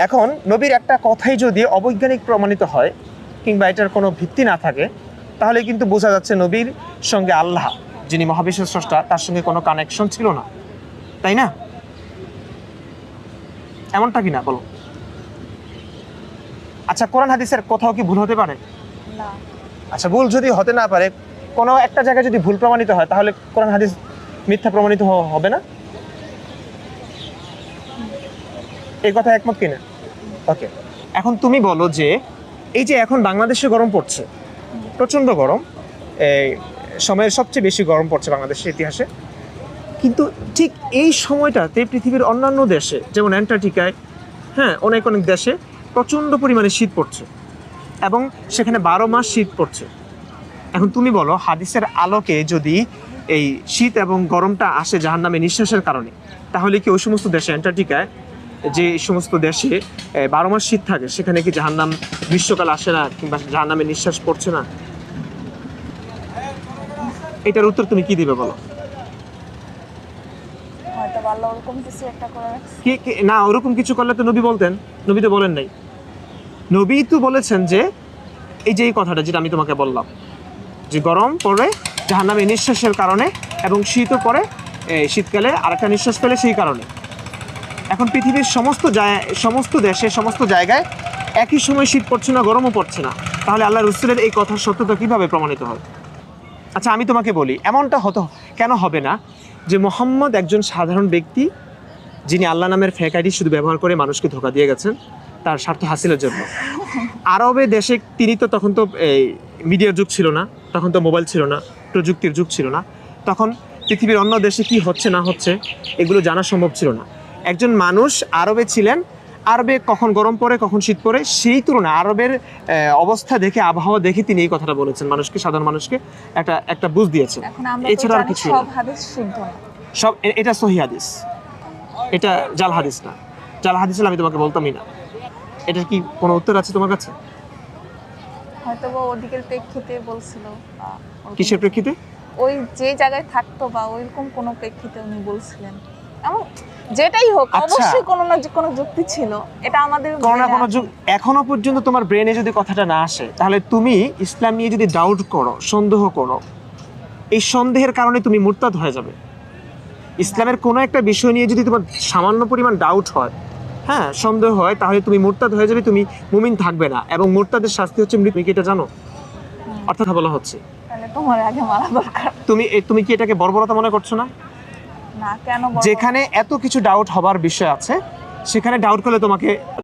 এখন নবীর একটা কথাই যদি অবৈজ্ঞানিক প্রমাণিত হয় কিংবা এটার কোনো ভিত্তি না থাকে, তাহলে কিন্তু বোঝা যাচ্ছে নবীর সঙ্গে আল্লাহ, যিনি মহাবিশ্বের স্রষ্টা, তার সঙ্গে কোনো কানেকশন ছিল না, তাই না? এমনটা কি না বলো? আচ্ছা, কোরআন হাদিসের কোথাও কি ভুল হতে পারে? না। আচ্ছা, ভুল যদি হতে না পারে, কোনো একটা জায়গায় যদি ভুল প্রমাণিত হয়, তাহলে কোরআন হাদিস মিথ্যা প্রমাণিত হবে না? এই কথা একমত কিনা? ওকে, এখন তুমি বলো যে এই যে এখন বাংলাদেশে গরম পড়ছে, প্রচণ্ড গরম, এই সময়ের সবচেয়ে বেশি গরম পড়ছে বাংলাদেশের ইতিহাসে, কিন্তু ঠিক এই সময়টাতে পৃথিবীর অন্যান্য দেশে যেমন অ্যান্টার্কটিকায়, হ্যাঁ, অনেক অনেক দেশে প্রচণ্ড পরিমাণে শীত পড়ছে এবং সেখানে 12 মাস শীত পড়ছে। এখন তুমি বলো, হাদিসের আলোকে যদি এই শীত এবং গরমটা আসে জাহান্নামে নিঃশ্বাসের কারণে, তাহলে কি ওই সমস্ত দেশে, অ্যান্টার্কটিকায় যে সমস্ত দেশে 12 মাস শীত থাকে, সেখানে কি জাহান্নাম গ্রীষ্মকাল আসে না কিংবা জাহান্নামে নিঃশ্বাস পড়ছে না? এটার উত্তর তুমি কি দিবে বলো? হয়তো আল্লাহ ওরকম কিছু একটা করে রাখছে। না, ওরকম কিছু করলে তো নবী বলতেন। নবী তো বলেন নাই। নবী তো বলেছেন যে এই যে এই কথাটা যেটা আমি তোমাকে বললাম, যে গরম পড়ে জাহান্নামে নিঃশ্বাসের কারণে এবং শীতও পড়ে শীতকালে আরেকটা নিঃশ্বাস ফেলে সেই কারণে। এখন পৃথিবীর সমস্ত দেশে, সমস্ত জায়গায় একই সময় শীত পড়ছে না, গরমও পড়ছে না, তাহলে আল্লাহ রসুলের এই কথার সত্যতা কিভাবে প্রমাণিত হয়? আচ্ছা, আমি তোমাকে বলি, এমনটা কেন হবে না যে মুহাম্মদ একজন সাধারণ ব্যক্তি, যিনি আল্লাহ নামের ফেক আইডি শুধু ব্যবহার করে মানুষকে ধোঁকা দিয়ে গেছেন তার স্বার্থ হাসিলের জন্য। আরবে দেশে তিনি তো তখন তো এই মিডিয়ার যুগ ছিল না, তখন তো মোবাইল ছিল না, প্রযুক্তির যুগ ছিল না, তখন পৃথিবীর অন্য দেশে কি হচ্ছে না হচ্ছে এগুলো জানা সম্ভব ছিল না। একজন মানুষ আরবে ছিলেন, আরবে কখন গরম পড়ে কখন শীত পড়ে সেই তুলনায় আরবের অবস্থা দেখে, আবহাওয়া দেখে তিনি এই কথাটা বলেছেন, মানুষকে, সাধারণ মানুষকে একটা বুঝ দিয়েছেন। এখন আমরা এছাড়া আর জানি কিছু সব হাদিস শুদ্ধ না। সব এটা সহিহ হাদিস, এটা জাল হাদিস না। জাল হাদিস হলে আমি তোমাকে বলতামই না। এটার কি কোনো উত্তর আছে তোমার কাছে? হয়তো বা ওদিকের প্রেক্ষিতে বলছিল বা ওরকম কিসের প্রেক্ষিতে? ওই যে জায়গায় থাকতো বা ওইরকম কোনো প্রেক্ষিতে উনি বলছিলেন। এমন যেটাই হোক, আচ্ছা। অবশ্যই কোনো না কোনো যুক্তি ছিল, এটা আমাদের কোনো না ব্রেনে কোনো আছে। এখনো পর্যন্ত তোমার ব্রেনে যদি কথাটা না আসে, তাহলে তুমি ইসলাম নিয়ে যদি ডাউট করো, সন্দেহ করো, এই সন্দেহের কারণে তুমি মুরতাদ হয়ে যাবে। ইসলামের কোনো একটা বিষয় নিয়ে যদি তোমার সামান্য পরিমাণ ডাউট হয়, হ্যাঁ, সন্দেহ হয়, তাহলে তুমি মুরতাদ হয়ে যাবে, তুমি মুমিন থাকবে না, এবং মুরতাদের শাস্তি হচ্ছে মৃত্যু। তুমি কি এটা জানো? অর্থাৎ বলা হচ্ছে তাহলে তোমার আগে মারা দরকার। তুমি কি এটাকে বর্বরতা মনে করছো না? না, কেন বলবো? যেখানে এত কিছু ডাউট হবার বিষয় আছে, সেখানে ডাউট করলে তোমাকে